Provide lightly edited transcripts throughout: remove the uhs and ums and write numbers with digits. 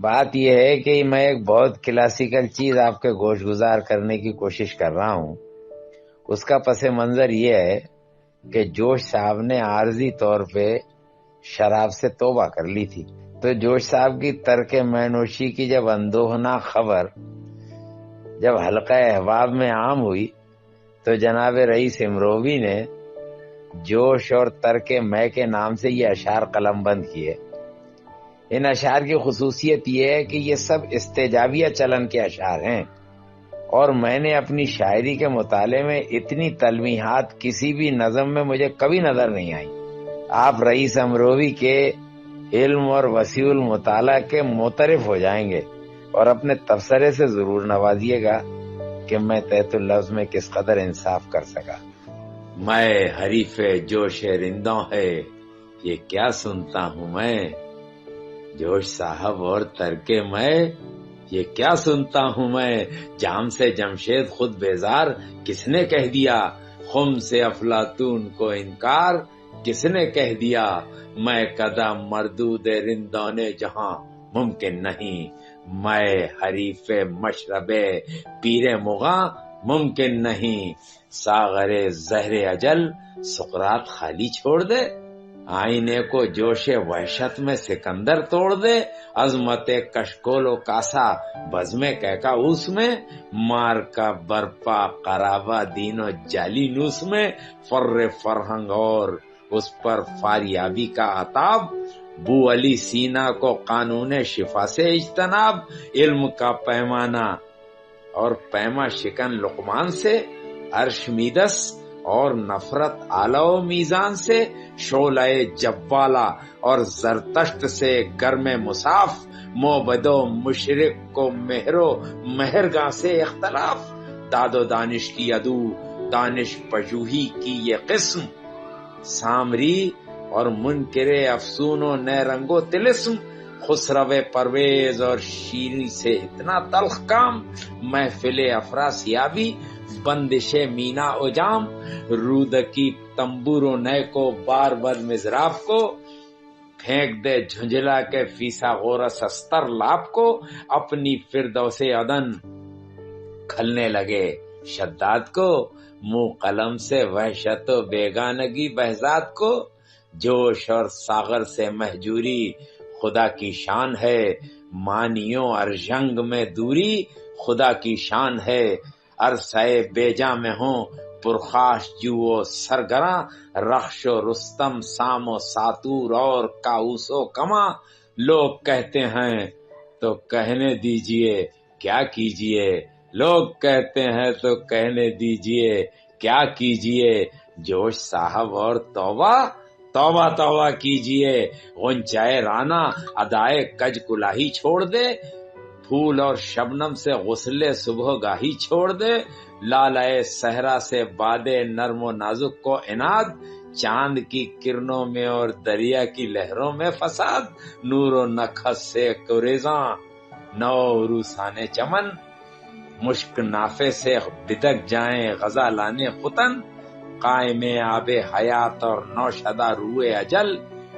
بات یہ ہے کہ میں ایک بہت کلاسیکل چیز آپ کے گوش گزار کرنے کی کوشش کر رہا ہوں. اس کا پس منظر یہ ہے کہ جوش صاحب نے عارضی طور پہ شراب سے توبہ کر لی تھی. تو جوش صاحب کی ترک مینوشی کی جب اندوہنا خبر جب حلقہ احباب میں عام ہوئی تو جناب رئیس امروی نے جوش اور ترک میں کے نام سے یہ اشعار قلم بند کیے. ان اشعار کی خصوصیت یہ ہے کہ یہ سب استجابیہ چلن کے اشعار ہیں، اور میں نے اپنی شاعری کے مطالعے میں اتنی تلمیحات کسی بھی نظم میں مجھے کبھی نظر نہیں آئی. آپ رئیس امروی کے علم اور وسیع المطالعہ کے معترف ہو جائیں گے اور اپنے تبصرے سے ضرور نوازیے گا کہ میں تحت اللفظ میں کس قدر انصاف کر سکا. میں حریف جوش رندوں ہے یہ کیا سنتا ہوں میں، جوش صاحب اور ترکے میں یہ کیا سنتا ہوں میں. جام سے جمشید خود بیزار کس نے کہہ دیا، خم سے افلاطون کو انکار کس نے کہہ دیا. میں قدم مردود رندان جہاں ممکن نہیں، میں حریف مشرب پیر مغاں ممکن نہیں. ساغر زہر اجل سقراط خالی چھوڑ دے، آئینے کو جوش وحشت میں سکندر توڑ دے. عظمت کشکول و کاسا بزم کیکاؤس میں، مار کا برپا قرابہ دین و جالی نوس میں. فر فرہنگ اور اس پر فاریابی کا عتاب، بو علی سینا کو قانون شفا سے اجتناب. علم کا پیمانہ اور پیما شکن لقمان سے، ارشمیدس اور نفرت اعلی و میزان سے. شعلہ جوالا اور زرتشت سے گرم مصاف، موبد و مشرق کو مہر و مہرگاں سے اختلاف. داد و دانش کی عدو دانش پژوہی کی یہ قسم، سامری اور منکر افسون و نئے رنگ و طلسم. خسرو پرویز اور شیریں سے اتنا تلخ کام، محفل افراسیابی بندش مینا و جام. رود کی تمبور و نئے کو بار بد مزراف کو، پھینک دے جھنجھلا کے فیسا غورس استر لاپ کو. اپنی فردوس عدن کھلنے لگے شداد کو، منہ قلم سے وحشت و بیگانگی بہزاد کو. جوش اور ساغر سے مہجوری خدا کی شان ہے، مانیوں ارجنگ میں دوری خدا کی شان ہے. عرصۂ بیجا میں ہوں پرخاش جو و سرگراں، رخش و رستم سام و ساتور اور کاؤس و کماں. لوگ کہتے ہیں تو کہنے دیجئے کیا کیجئے، لوگ کہتے ہیں تو کہنے دیجئے کیا کیجئے. جوش صاحب اور توبہ توبہ توبہ کیجئے. غنچۂ رانا ادائے کج کلاہی چھوڑ دے، پھول اور شبنم سے غسل صبح گاہی چھوڑ دے. لالائے صحرا سے باد نرم و نازک کو عناد، چاند کی کرنوں میں اور دریا کی لہروں میں فساد. نور و نکھس سے گریزاں نو روسانے چمن، مشک نافے سے بدک جائیں غزالانے ختن. قائم آب حیات اور نوشدہ روئے اجل،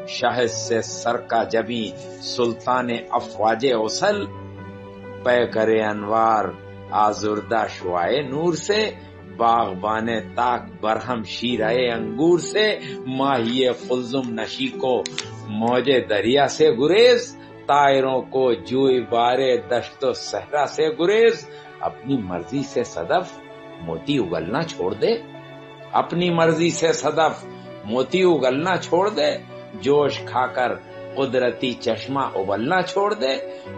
شہد سے سر کا جبی سلطان افواج اوصل. پے کرے انوار آزردہ شعائے نور سے، باغبان تاک برہم شیرائے انگور سے. ماہی قلزم نشی کو موج دریا سے گریز، طائروں کو جوئی بارے دشت و صحرا سے گریز. اپنی مرضی سے صدف موتی اگلنا چھوڑ دے، اپنی مرضی سے صدف موتی اگلنا چھوڑ دے. جوش کھا کر قدرتی چشمہ ابلنا چھوڑ دے.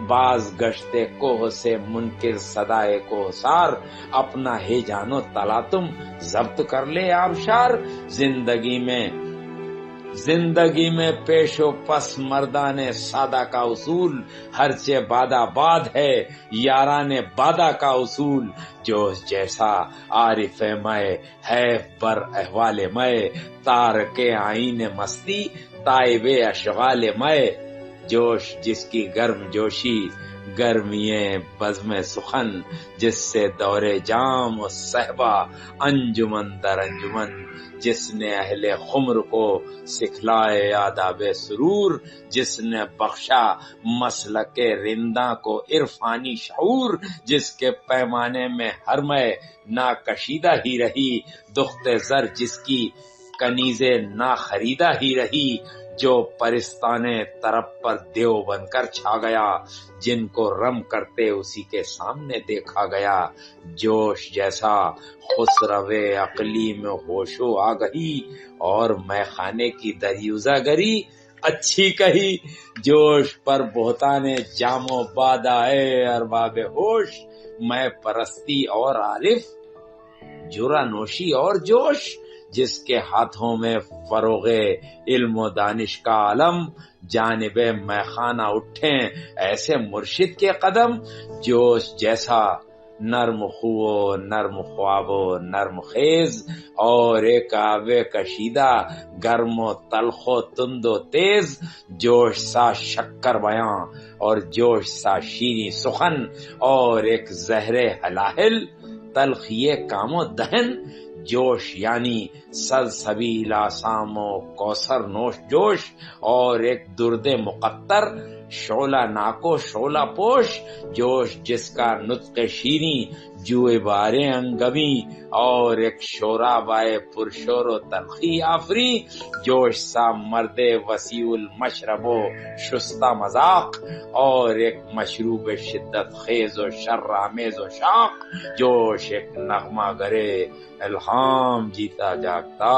باز گشتے کوہ سے منکر صدائے کوہسار، اپنا ہے جانو تلاتم ضبط کر لے آبشار. زندگی میں پیش و پس مردان سادہ کا اصول، ہر چے بادہ باد ہے یاران بادہ کا اصول. جوش جیسا عارف میں ہے بر احوال میں، تارک آئین مستی تائب اشغال میں. جوش جس کی گرم جوشی گرمیے بزم سخن جس سے دورے جام و صحبہ انجمن در انجمن، جس نے اہل خمر کو سکھلائے آداب سرور، جس نے بخشا مسلک رنداں کو عرفانی شعور، جس کے پیمانے میں ہر میں نا کشیدہ ہی رہی، دخت زر جس کی کنیز نا خریدہ ہی رہی، جو پرستانے طرف پر دیو بن کر چھا گیا، جن کو رم کرتے اسی کے سامنے دیکھا گیا، جوش جیسا خسرو عقلی میں ہوش و آگہی، اور میں خانے کی دریوزہ گری اچھی کہی، جوش پر بہتان جام و بادہ اے ارباب ہوش، میں پرستی اور عارف جرا نوشی اور جوش، جس کے ہاتھوں میں فروغ علم و دانش کا علم، جانب میخانہ اٹھیں ایسے مرشد کے قدم، جوش جیسا نرم خو و نرم خواب و نرم خیز، اور ایک آب کشیدہ گرم و تلخ و تند و تیز، جوش سا شکر بیاں اور جوش سا شیریں سخن، اور ایک زہر ہلاہل تلخی کام و دہن، جوش یعنی سلسبیل آسام و کوثر نوش جوش، اور ایک درد مقطر شعلہ ناکو شعلہ پوش، جوش جس کا نطق شیریں جوئے بارے انگمی، اور ایک شورا بائے پرشور و تلخی آفری، جوش سا مرد وسیع المشرب و شستہ مذاق، اور ایک مشروب شدت خیز و شر آمیز و شاق، جوش ایک نغمہ گرے الہام جیتا جاگتا،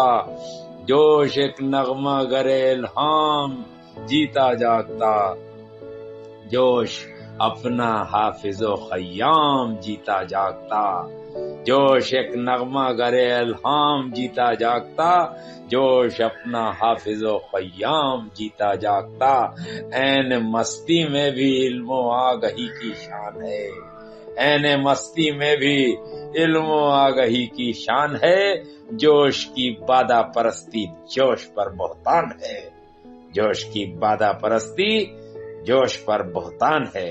جوش ایک نغمہ گرے الہام جیتا جاگتا، جوش اپنا حافظ و خیام جیتا جاگتا، جوش ایک نغمہ گرے الہام جیتا جاگتا، جوش اپنا حافظ و خیام جیتا جاگتا، عین مستی میں بھی علم و آگہی کی شان ہے، عین مستی میں بھی علم و آگہی کی شان ہے، جوش کی بادہ پرستی جوش پر بہتان ہے، جوش کی بادہ پرستی جوش پر بہتان ہے۔